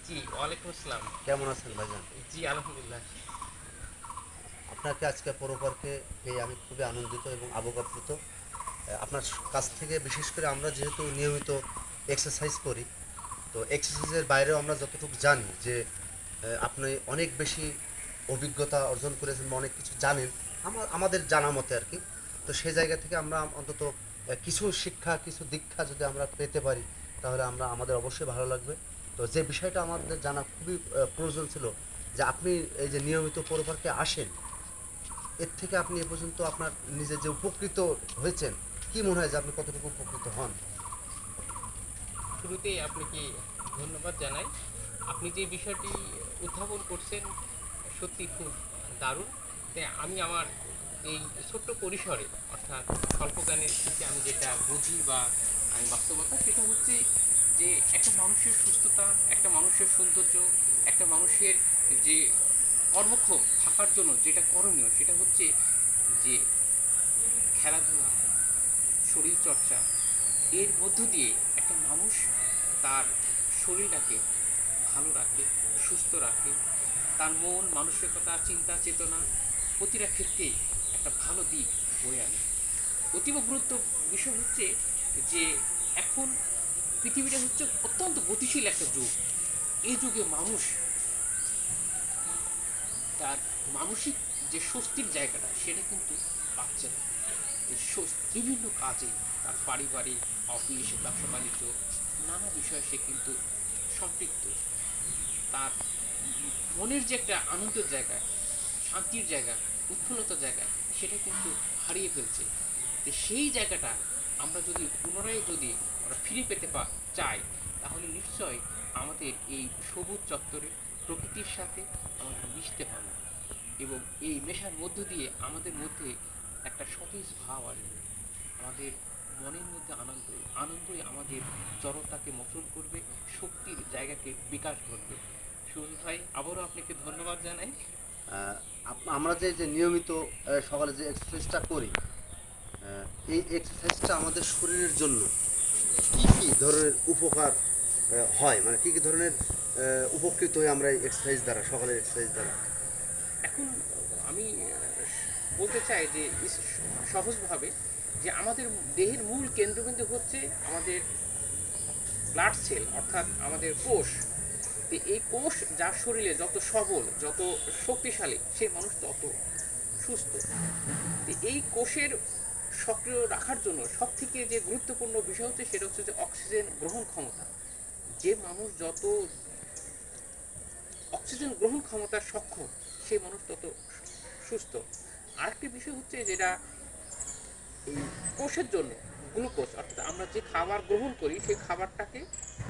জি, ওয়ালাইকুম আসসালাম। কেমন আছেন ভাইজান? জি, আলহামদুলিল্লাহ। আপনাকে আজকে পৌর পার্কে পেয়ে আমি খুবই আনন্দিত এবং অবগপ্লুত। আপনার কাছ থেকে বিশেষ করে আমরা যেহেতু নিয়মিত এক্সারসাইজ করি, তো এক্সারসাইজের বাইরেও আমরা যতটুকু জানি যে আপনি অনেক বেশি অভিজ্ঞতা অর্জন করেছেন বা অনেক কিছু জানেন আমাদের জানা মতে আর কি। তো সেই জায়গা থেকে আমরা অন্তত কিছু শিক্ষা কিছু দীক্ষা যদি আমরা পেতে পারি তাহলে আমরা আমাদের অবশ্যই ভালো লাগবে। তো যে বিষয়টা আমাদের জানা খুবই প্রয়োজন ছিল যে আপনি এই যে নিয়মিত পৌর পার্কে আসেন, এর থেকে আপনি এ পর্যন্ত আপনার নিজে যে উপকৃত হয়েছেন, কি মনে হয় যে আপনি কতটুকু উপকৃত হন? শুরুতেই আপনাকে ধন্যবাদ জানাই। আপনি যে বিষয়টি উত্থাপন করছেন সত্যি খুব দারুণ। তাই আমি আমার এই ছোট্ট পরিসরে অর্থাৎ স্বল্প জ্ঞানের থেকে আমি যেটা বুঝি বা আমি বাস্তবতা সেটা হচ্ছে যে একটা মানুষের সুস্থতা, একটা মানুষের সৌন্দর্য, একটা মানুষের যে কর্মক্ষম থাকার জন্য যেটা করণীয় সেটা হচ্ছে যে খেলাধুলা, শরীরচর্চা, এর মধ্য দিয়ে একটা মানুষ তার শরীরটাকে ভালো রাখে, সুস্থ রাখে, তার মন মানসিকতা চিন্তা চেতনা প্রতিটা ক্ষেত্রেই একটা ভালো দিক বয়ে আনে। অতীব গুরুত্ব বিষয় হচ্ছে যে এখন পৃথিবীটা হচ্ছে অত্যন্ত গতিশীল একটা যুগ। এই যুগে মানুষ তার মানসিক যে স্বস্তির জায়গাটা সেটা কিন্তু পাচ্ছে না। বিভিন্ন কাজে তার পারিবারিক, অফিস, ব্যবসা বাণিজ্য নানা বিষয়ে সে কিন্তু সম্পৃক্ত। তার মনের যে একটা আনন্দের জায়গা, শান্তির জায়গা, উৎফুল্লতার জায়গা সেটা কিন্তু হারিয়ে ফেলছে। তো সেই জায়গাটা আমরা যদি পুনরায় যদি আমরা ফিরে পেতে চাই তাহলে নিশ্চয় আমাদের এই সবুজ চত্বরে প্রকৃতির সাথে আমাদের মিশতে হবে এবং এই মেশার মধ্য দিয়ে আমাদের মধ্যে একটা সতেজ ভাব আসবে। আমাদের মনের মধ্যে আনন্দই আমাদের জড়তাকে মোচন করবে, শক্তির জায়গাকে বিকাশ ঘটবে। সুরজ ভাই, আবারও আপনাকে ধন্যবাদ জানাই। আহ, আমরা যে যে নিয়মিত সকালে যে এক্সারসাইজটা করি, আহ, এই এক্সারসাইজটা আমাদের শরীরের জন্য কি কি ধরনের উপকার হয়, মানে কি কি ধরনের উপকৃত হই আমরা এই এক্সারসাইজ দ্বারা, সকালের এক্সারসাইজ দ্বারা? এখন আমি বলতে চাই যে সহজভাবে যে আমাদের দেহের মূল কেন্দ্রবিন্দু হচ্ছে আমাদের ব্লাড সেল অর্থাৎ আমাদের কোষ। তো এই কোষ যার শরীরে যত সবল যত শক্তিশালী সেই মানুষ তত সুস্থ। তো এই কোষের সক্রিয় রাখার জন্য সব থেকে যে গুরুত্বপূর্ণ বিষয় হচ্ছে সেটা হচ্ছে যে অক্সিজেন গ্রহণ ক্ষমতা। যে মানুষ যত অক্সিজেন গ্রহণ ক্ষমতার সক্ষম সেই মানুষ তত সুস্থ। আরেকটি বিষয় হচ্ছে যেটা এই কোষের জন্য গ্লুকোজ অর্থাৎ আমরা যে খাবার গ্রহণ করি সেই খাবারটাকে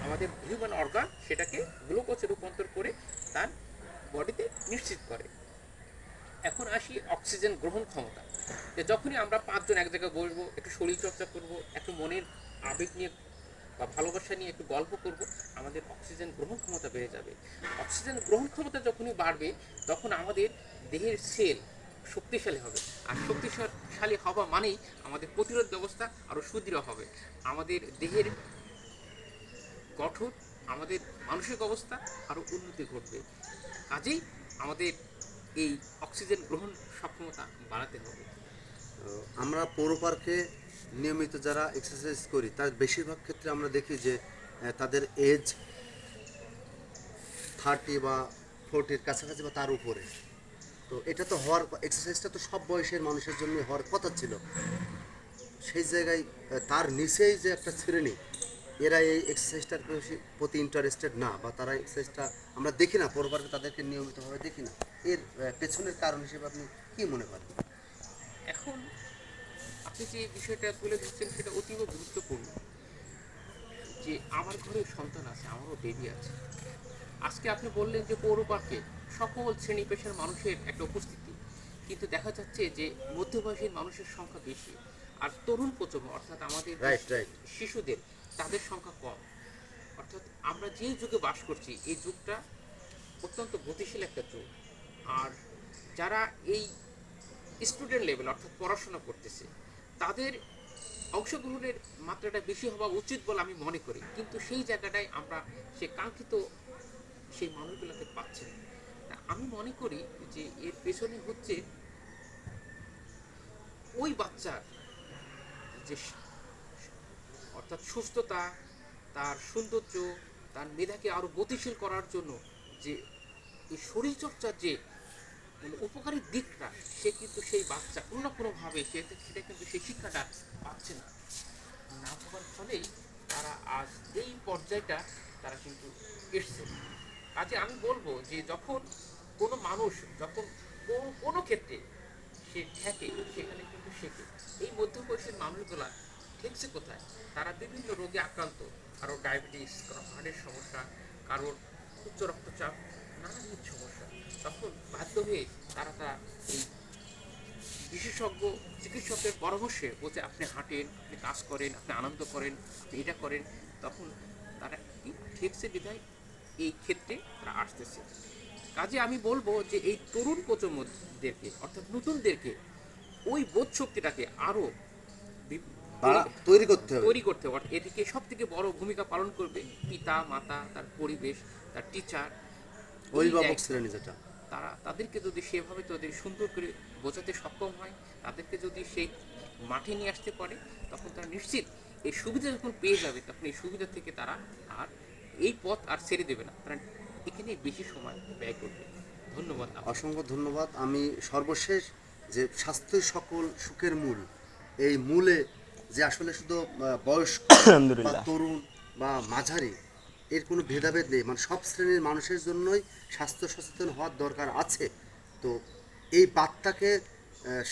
আমাদের হিউম্যান অর্গান সেটাকে গ্লুকোজে রূপান্তর করে তার বডিতে নিশ্চিত করে। এখন আসি অক্সিজেন গ্রহণ ক্ষমতা। যে যখনই আমরা পাঁচজন এক জায়গায় বসবো, একটু শরীর চর্চা করব, একটু মনের আবেগ নিয়ে বা ভালোবাসা নিয়ে একটু গল্প করব, আমাদের অক্সিজেন গ্রহণ ক্ষমতা বেড়ে যাবে। অক্সিজেন গ্রহণ ক্ষমতা যখনই বাড়বে তখন আমাদের দেহের সেল শক্তিশালী হবে। আর শক্তিশালী হওয়া মানেই আমাদের প্রতিরোধ ব্যবস্থা আরও সুদৃঢ় হবে, আমাদের দেহের গঠন, আমাদের মানসিক অবস্থা আরও উন্নতি ঘটবে। কাজেই আমাদের এই অক্সিজেন গ্রহণ সক্ষমতা বাড়াতে হবে। আমরা পৌর পার্কে নিয়মিত যারা এক্সারসাইজ করি তার বেশিরভাগ ক্ষেত্রে আমরা দেখি যে তাদের এজ 30 বা 40-র কাছাকাছি বা তার উপরে। তো এটা তো হওয়ার, এক্সারসাইজটা তো সব বয়সের মানুষের জন্য হওয়ার কথা ছিল। সেই জায়গায় তার নিচেই যে একটা শ্রেণী, এরা এই এক্সারসাইজটার প্রতি ইন্টারেস্টেড না, বা তারা এক্সারসাইজটা আমরা দেখি না, পৌর পার্কে তাদেরকে নিয়মিতভাবে দেখি না। এর পেছনের কারণ হিসেবে আপনি কি মনে করেন? এখন আপনি যে বিষয়টা তুলে ধরছেন সেটা অতীব গুরুত্বপূর্ণ। যে আমার ঘরে সন্তান আছে, আমারও বেবি আছে। আজকে আপনি বললেন যে পৌর পার্কে সকল শ্রেণী পেশার মানুষের একটা উপস্থিতি, কিন্তু দেখা যাচ্ছে যে মধ্যবয়সী মানুষের সংখ্যা বেশি আর তরুণ প্রজন্ম অর্থাৎ আমাদের যে রাইট, রাইট। শিশুদের তাদের সংখ্যা কম। অর্থাৎ আমরা যে যুগে বাস করছি এই যুগটা অত্যন্ত গতিশীল একটা যুগ। আর যারা এই স্টুডেন্ট লেভেল অর্থাৎ পড়াশোনা করতেছে তাদের অংশগ্রহণের মাত্রাটা বেশি হওয়া উচিত বলে আমি মনে করি, কিন্তু সেই জায়গাটায় আমরা সে কাঙ্ক্ষিত সেই মানুষগুলোকে পাচ্ছে না। তা আমি মনে করি যে এর পেছনে হচ্ছে ওই বাচ্চার যে অর্থাৎ সুস্থতা, তার সৌন্দর্য, তার মেধাকে আরো গতিশীল করার জন্য যে এই শরীরচর্চার যে মানে উপকারী দিকটা, সে কিন্তু সেই বাচ্চা কোনো না কোনোভাবে সেটা কিন্তু সেই শিক্ষাটা পাচ্ছে না। না পাওয়ার ফলেই তারা আজ এই পর্যায়টা তারা কিন্তু এসছে। কাজে আমি বলবো যে যখন কোনো মানুষ যখন কোনো ক্ষেত্রে সে ঠেকে, সেখানে কিন্তু শেখে। এই মধ্যবয়সের মানুষগুলা ঠেকছে কোথায়? তারা বিভিন্ন রোগে আক্রান্ত, কারো ডায়াবেটিস, কারো হার্টের সমস্যা, কারোর উচ্চ রক্তচাপ, নানাবিধ সমস্যা। তখন বাধ্য হয়ে তারা এই বিশেষজ্ঞ চিকিৎসকের পরামর্শে বলছে আপনি হাঁটেন, আপনি কাজ করেন, আপনি আনন্দ করেন, আপনি এটা করেন। তখন তারা কি ঠেকছে বিধায় এই ক্ষেত্রে তারা আসতেছে। কাজে আমি বলবো যে এই তরুণ প্রজন্মদেরকে অর্থাৎ নতুনদেরকে ওই বোধ শক্তিটাকে আরো তৈরি করতে হবে। তৈরি করতে হবে। এদিকে সব থেকে বড় ভূমিকা পালন করবে পিতা মাতা, তার পরিবেশ, তার টিচার, অভিভাবক শ্রেণী যেটা, তারা তাদেরকে যদি সেভাবে তাদের সুন্দর করে বোঝাতে সক্ষম হয়, তাদেরকে যদি সেই মাঠে নিয়ে আসতে পারে, তখন তারা নিশ্চিত এই সুবিধা যখন পেয়ে যাবে, তখন এই সুবিধা থেকে তারা আর এই পথ আর ছেড়ে দেবে না, তারা এখানে বেশি সময় ব্যয় করবে। ধন্যবাদ। অসংখ্য ধন্যবাদ। আমি সর্বশেষ যে স্বাস্থ্যই সকল সুখের মূল, এই মূলে যে আসলে শুধু বয়স্ক বা তরুণ বা মাঝারি এর কোনো ভেদাভেদ নেই, মানে সব শ্রেণীর মানুষের জন্যই স্বাস্থ্য সচেতন হওয়ার দরকার আছে। তো এই বার্তাকে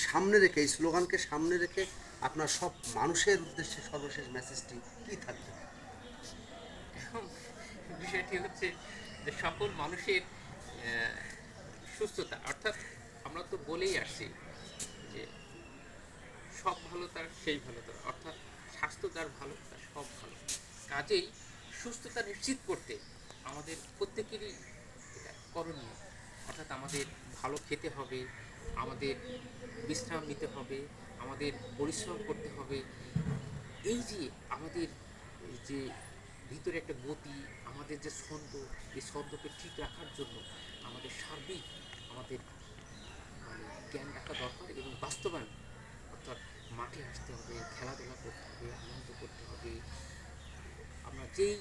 সামনে রেখে, এই স্লোগানকে সামনে রেখে আপনার সব মানুষের উদ্দেশ্যে সর্বশেষ মেসেজটি কী থাকবে? এখন বিষয়টি হচ্ছে যে সকল মানুষের সুস্থতা, অর্থাৎ আমরা তো বলেই আসছি যে সব ভালো তার সেই ভালো তার, অর্থাৎ স্বাস্থ্য যার ভালো তার সব ভালো। কাজেই সুস্থতা নিশ্চিত করতে আমাদের প্রত্যেকেরই এটা করণীয়। অর্থাৎ আমাদের ভালো খেতে হবে, আমাদের বিশ্রাম নিতে হবে, আমাদের পরিশ্রম করতে হবে। এই যে আমাদের যে ভিতরে একটা গতি, আমাদের যে ছন্দ, এই ছন্দকে ঠিক রাখার জন্য আমাদের সার্বিক আমাদের মানে জ্ঞান রাখা দরকার এবং বাস্তবায়ন, অর্থাৎ মাঠে আসতে হবে, খেলাধুলা করতে হবে, আনন্দ করতে হবে। আমরা যেই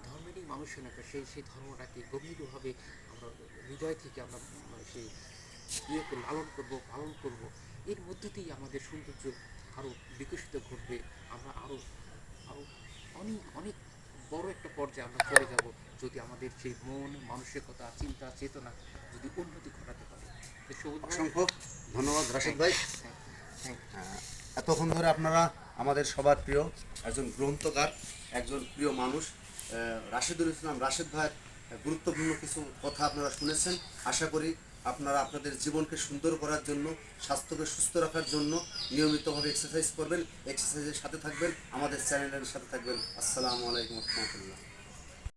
ধর্মেরই মানুষ না সেই ধর্মটাকে গভীরভাবে আমরা হৃদয় থেকে আমরা মানে সেই ইয়েকে লালন করব, পালন করব। এর মধ্য দিয়েই আমাদের সৌন্দর্য আরও বিকশিত ঘটবে। আমরা আরও আরও অনেক অনেক বড় একটা পর্যায়ে আমরা চলে যাব, যদি আমাদের সেই মন, মানসিকতা, চিন্তা, চেতনা যদি উন্নতি ঘটাতে পারে। অসংখ্য ধন্যবাদ রাশেদ ভাই। এতক্ষণ ধরে আপনারা আমাদের সবার প্রিয় একজন গ্রন্থকার, একজন প্রিয় মানুষ রাশেদুল ইসলাম রাশেদ ভাইয়ের গুরুত্বপূর্ণ কিছু কথা আপনারা শুনেছেন। আশা করি আপনারা আপনাদের জীবনকে সুন্দর করার জন্য, স্বাস্থ্যকে সুস্থ রাখার জন্য নিয়মিতভাবে এক্সারসাইজ করবেন, এক্সারসাইজের সাথে থাকবেন, আমাদের চ্যানেলের সাথে থাকবেন। আসসালামু আলাইকুম ওয়া রাহমাতুল্লাহ।